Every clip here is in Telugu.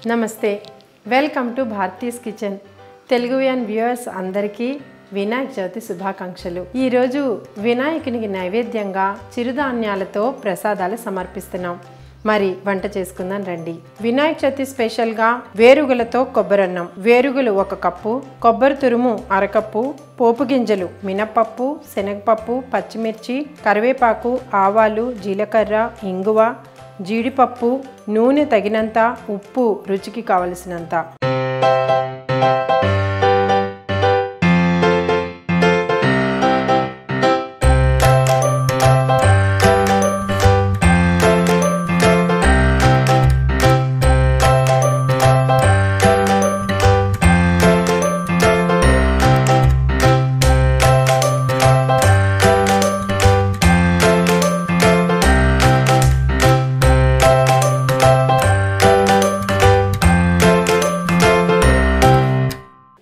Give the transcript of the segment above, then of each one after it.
నమస్తే వెల్కమ్ టు భారతీస్ కిచెన్ తెలుగువియన్ వ్యూవర్స్ అందరికీ వినాయక చవితి శుభాకాంక్షలు। ఈ రోజు వినాయకునికి నైవేద్యంగా చిరుధాన్యాలతో ప్రసాదాలు సమర్పిస్తున్నాం। మరి వంట చేసుకుందాం రండి। వినాయక చవితి స్పెషల్ గా వేరుగులతో కొబ్బరన్నం। వేరుగులు 1 కప్పు, కొబ్బరి తురుము 1/2 కప్పు, పోపు గింజలు మినపప్పు, శనగపప్పు, పచ్చిమిర్చి, కరివేపాకు, ఆవాలు, జీలకర్ర, ఇంగువ, జీడిపప్పు, నూనె తగినంత, ఉప్పు రుచికి కావలసినంత।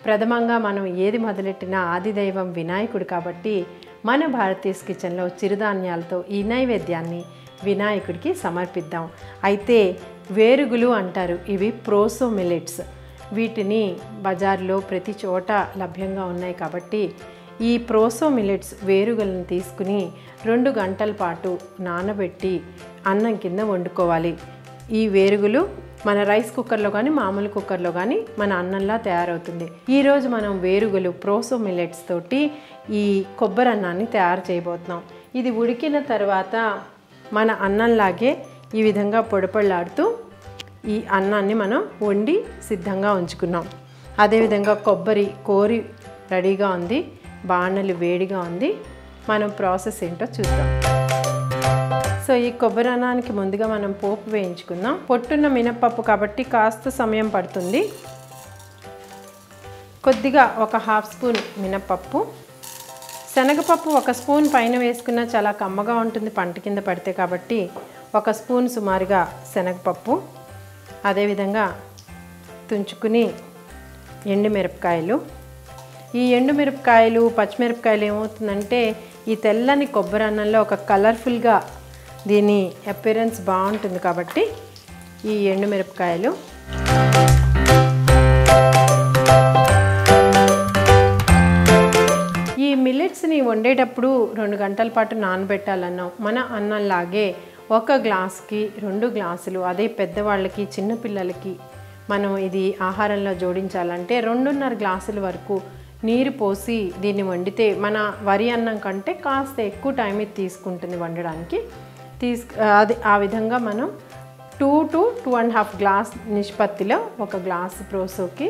ప్రథమంగా మనం ఏది మొదలెట్టినా ఆదిదైవం వినాయకుడు కాబట్టి మన భారతీస్ కిచెన్లో చిరుధాన్యాలతో ఈ నైవేద్యాన్ని వినాయకుడికి సమర్పిద్దాం। అయితే వేరుగులు అంటారు, ఇవి ప్రోసో మిల్లెట్స్। వీటిని బజార్లో ప్రతి చోట లభ్యంగా ఉన్నాయి కాబట్టి ఈ ప్రోసో మిల్లెట్స్ వేరుగులను తీసుకుని 2 గంటల పాటు నానబెట్టి అన్నం కింద వండుకోవాలి। ఈ వేరుగులు మన రైస్ కుక్కర్లో కానీ మామూలు కుక్కర్లో కానీ మన అన్నంలా తయారవుతుంది। ఈరోజు మనం వేరుగులు ప్రోసో మిల్లెట్స్ తోటి ఈ కొబ్బరి అన్నాన్ని తయారు చేయబోతున్నాం। ఇది ఉడికిన తర్వాత మన అన్నంలాగే ఈ విధంగా పొడిపొడలాడుతూ ఈ అన్నాన్ని మనం వండి సిద్ధంగా ఉంచుకున్నాం। అదేవిధంగా కొబ్బరి కోరి రెడీగా ఉంది, బాణలు వేడిగా ఉంది। మనం ప్రాసెస్ ఏంటో చూద్దాం। సో ఈ కొబ్బరి అన్నానికి ముందుగా మనం పోపు వేయించుకుందాం। పొట్టున్న మినపప్పు కాబట్టి కాస్త సమయం పడుతుంది। కొద్దిగా 1/2 స్పూన్ మినపప్పు, శనగపప్పు 1 స్పూన్ పైన వేసుకున్నా చాలా కమ్మగా ఉంటుంది పంట కింద పడితే కాబట్టి 1 స్పూన్ సుమారుగా శనగపప్పు, అదేవిధంగా తుంచుకుని ఎండుమిరపకాయలు। ఈ ఎండుమిరపకాయలు పచ్చిమిరపకాయలు ఏమవుతుందంటే ఈ తెల్లని కొబ్బరి అన్నంలో ఒక కలర్ఫుల్గా దీని అపిరెన్స్ బాగుంటుంది కాబట్టి ఈ ఎండుమిరపకాయలు, ఈ మిల్లెట్స్ని వండేటప్పుడు 2 గంటల పాటు నానబెట్టాలన్నాం। మన అన్నంలాగే 1 గ్లాస్కి 2 గ్లాసులు, అదే పెద్దవాళ్ళకి చిన్నపిల్లలకి మనం ఇది ఆహారంలో జోడించాలంటే 2.5 గ్లాసుల వరకు నీరు పోసి దీన్ని వండితే మన వరి అన్నం కంటే కాస్త ఎక్కువ టైం ఇది తీసుకుంటుంది వండడానికి। అది ఆ విధంగా మనం 2 to 2.5 గ్లాస్ నిష్పత్తిలో 1 గ్లాసు ప్రోసోకి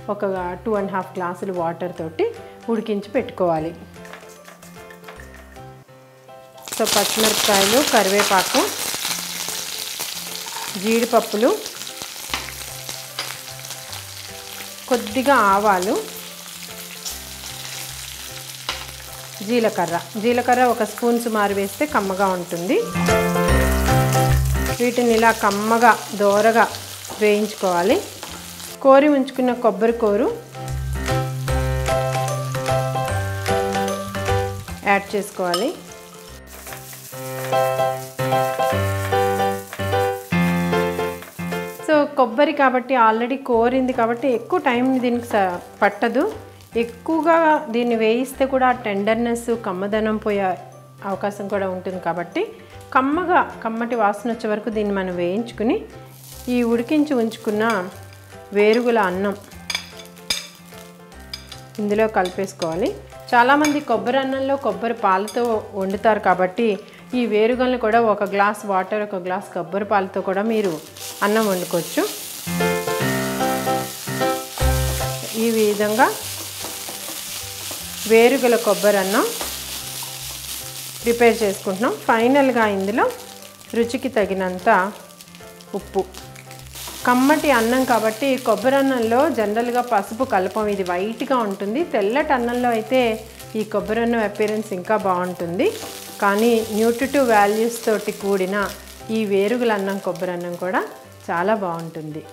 2.5 గ్లాసులు వాటర్ తోటి ఉడికించి పెట్టుకోవాలి। సో పచ్చిమిరపకాయలు, కరివేపాకు, జీడిపప్పులు, కొద్దిగా ఆవాలు, జీలకర్ర 1 స్పూన్ సుమారు వేస్తే కమ్మగా ఉంటుంది। వీటిని ఇలా కమ్మగా దోరగా వేయించుకోవాలి। కోరి ఉంచుకున్న కొబ్బరి కోరు యాడ్ చేసుకోవాలి। సో కొబ్బరి కాబట్టి ఆల్రెడీ కోరింది కాబట్టి ఎక్కువ టైం దీనికి పట్టదు। ఎక్కువగా దీన్ని వేయిస్తే కూడా టెండర్నెస్ కమ్మదనం పోయే అవకాశం కూడా ఉంటుంది కాబట్టి కమ్మటి వాసన వచ్చే వరకు దీన్ని మనం వేయించుకుని ఈ ఉడికించి ఉంచుకున్న వేరుగుల అన్నం ఇందులో కలిపేసుకోవాలి। చాలామంది కొబ్బరి అన్నంలో కొబ్బరి పాలతో వండుతారు కాబట్టి ఈ వేరుగులను కూడా 1 గ్లాస్ వాటర్ 1 గ్లాస్ కొబ్బరి పాలతో కూడా మీరు అన్నం వండుకోవచ్చు। ఈ విధంగా వేరుగుల కొబ్బరి అన్నం ప్రిపేర్ చేసుకుంటున్నాం। ఫైనల్గా ఇందులో రుచికి తగినంత ఉప్పు। కమ్మటి అన్నం కాబట్టి కొబ్బరి అన్నంలో జనరల్గా పసుపు కలపం, ఇది వైట్గా ఉంటుంది। తెల్లటి అన్నంలో అయితే ఈ కొబ్బరి అన్నం అపిరెన్స్ ఇంకా బాగుంటుంది, కానీ న్యూట్రిటివ్ వాల్యూస్ తోటి కూడిన ఈ వేరుగుల అన్నం కొబ్బరి అన్నం కూడా చాలా బాగుంటుంది।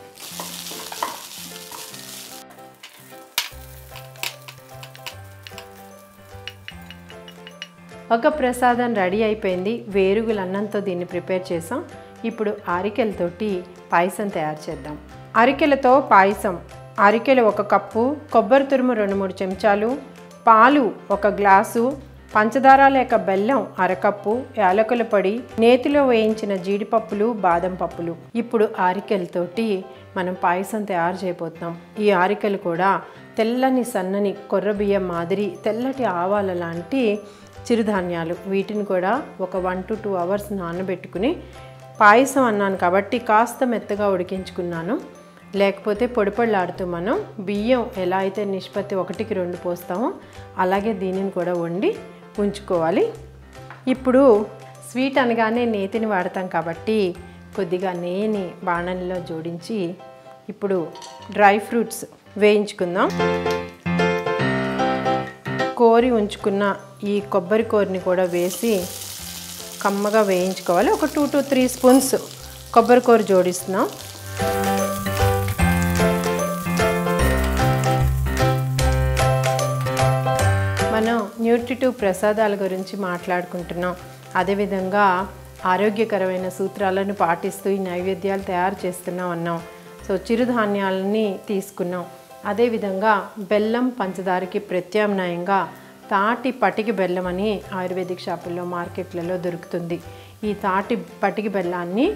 ఒక ప్రసాదం రెడీ అయిపోయింది। వేరుగుల అన్నంతో దీన్ని ప్రిపేర్ చేసాం। ఇప్పుడు ఆరికెలతోటి పాయసం తయారు చేద్దాం। అరికెలతో పాయసం. అరికెలు 1 కప్పు, కొబ్బరి తురుము 2-3 చెంచాలు, పాలు 1 గ్లాసు, పంచదార లేక బెల్లం 1/2 కప్పు, యాలకుల పొడి, నేతిలో వేయించిన జీడిపప్పులు, బాదం పప్పులు. ఇప్పుడు అరికెలతోటి మనం పాయసం తయారు చేయబోతున్నాం. ఈ అరికెలు కూడా తెల్లని సన్నని కొర్ర బియ్యం మాదిరి తెల్లటి ఆవాల లాంటి చిరుధాన్యాలు. వీటిని కూడా ఒక 1 to 2 అవర్స్ నానబెట్టుకుని, పాయసం అన్నాను కాబట్టి కాస్త మెత్తగా ఉడికించుకున్నాను. లేకపోతే పొడిపొడిలాడుతూ మనం బియ్యం ఎలా అయితే నిష్పత్తి 1కి 2 పోస్తామో అలాగే దీనిని కూడా వండి ఉంచుకోవాలి. ఇప్పుడు స్వీట్ అనగానే నేతిని వాడతాం కాబట్టి కొద్దిగా నెయ్యిని బాణలిలో జోడించి ఇప్పుడు డ్రై ఫ్రూట్స్ వేయించుకుందాం. కోరి ఉంచుకున్న ఈ కొబ్బరి కూరని కూడా వేసి కమ్మగా వేయించుకోవాలి. ఒక 2 to 3 స్పూన్స్ కొబ్బరి కూర జోడిస్తున్నాం. మనం న్యూట్రిటివ్ ప్రసాదాల గురించి మాట్లాడుకుంటున్నాం. అదేవిధంగా ఆరోగ్యకరమైన సూత్రాలను పాటిస్తూ ఈ నైవేద్యాలు తయారు చేస్తున్నాం అన్నాం. సో చిరుధాన్యాలని తీసుకున్నాం. అదేవిధంగా బెల్లం పంచదారకి ప్రత్యామ్నాయంగా తాటి పటికి బెల్లం అని ఆయుర్వేదిక్ షాపుల్లో మార్కెట్లలో దొరుకుతుంది. ఈ తాటి పటికి బెల్లాన్ని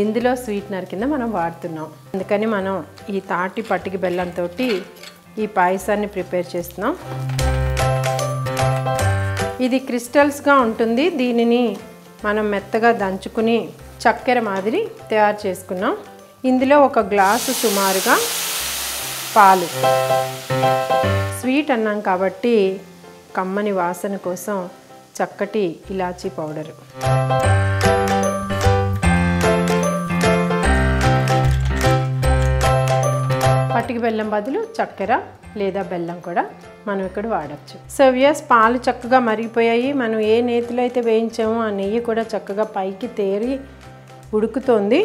ఇందులో స్వీట్నర్ కింద మనం వాడుతున్నాం. అందుకని మనం ఈ తాటి పటికి బెల్లంతో ఈ పాయసాన్ని ప్రిపేర్ చేస్తున్నాం. ఇది క్రిస్టల్స్గా ఉంటుంది. దీనిని మనం మెత్తగా దంచుకుని చక్కెర మాదిరి తయారు చేసుకున్నాం. ఇందులో 1 గ్లాసు సుమారుగా పాలు. స్వీట్ అన్నాం కాబట్టి కమ్మని వాసన కోసం చక్కటి ఇలాచీ పౌడరు. పటికి బెల్లం బదులు చక్కెర లేదా బెల్లం కూడా మనం ఇక్కడ వాడచ్చు. సో వ్యూయర్స్, పాలు చక్కగా మరిగిపోయాయి. మనం ఏ నేతిలో అయితే వేయించామో ఆ నెయ్యి కూడా చక్కగా పైకి తేరి ఉడుకుతోంది.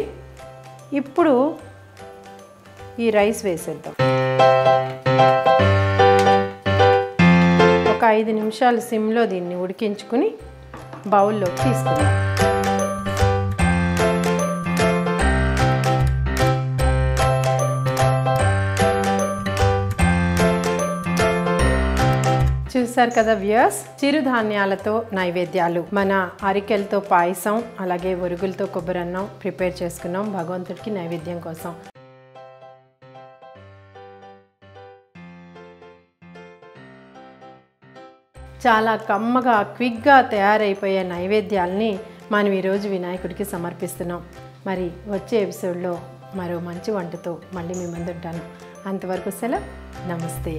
ఇప్పుడు ఈ రైస్ వేసేద్దాం. ఒక 5 నిమిషాలు సిమ్లో దీన్ని ఉడికించుకుని బౌల్లోకి తీసుకుందాం. చూసారు కదా వ్యూయర్స్, చిరుధాన్యాలతో నైవేద్యాలు. మన అరికెలతో పాయసం, అలాగే వరుగులతో కొబ్బరి అన్నం ప్రిపేర్ చేసుకున్నాం భగవంతుడికి నైవేద్యం కోసం. చాలా కమ్మగా క్విక్గా తయారైపోయే నైవేద్యాలని మనం ఈరోజు వినాయకుడికి సమర్పిస్తున్నాం. మరి వచ్చే ఎపిసోడ్లో మరో మంచి వంటతో మళ్ళీ మీ ముందుంటాను. అంతవరకు సెలవు. నమస్తే.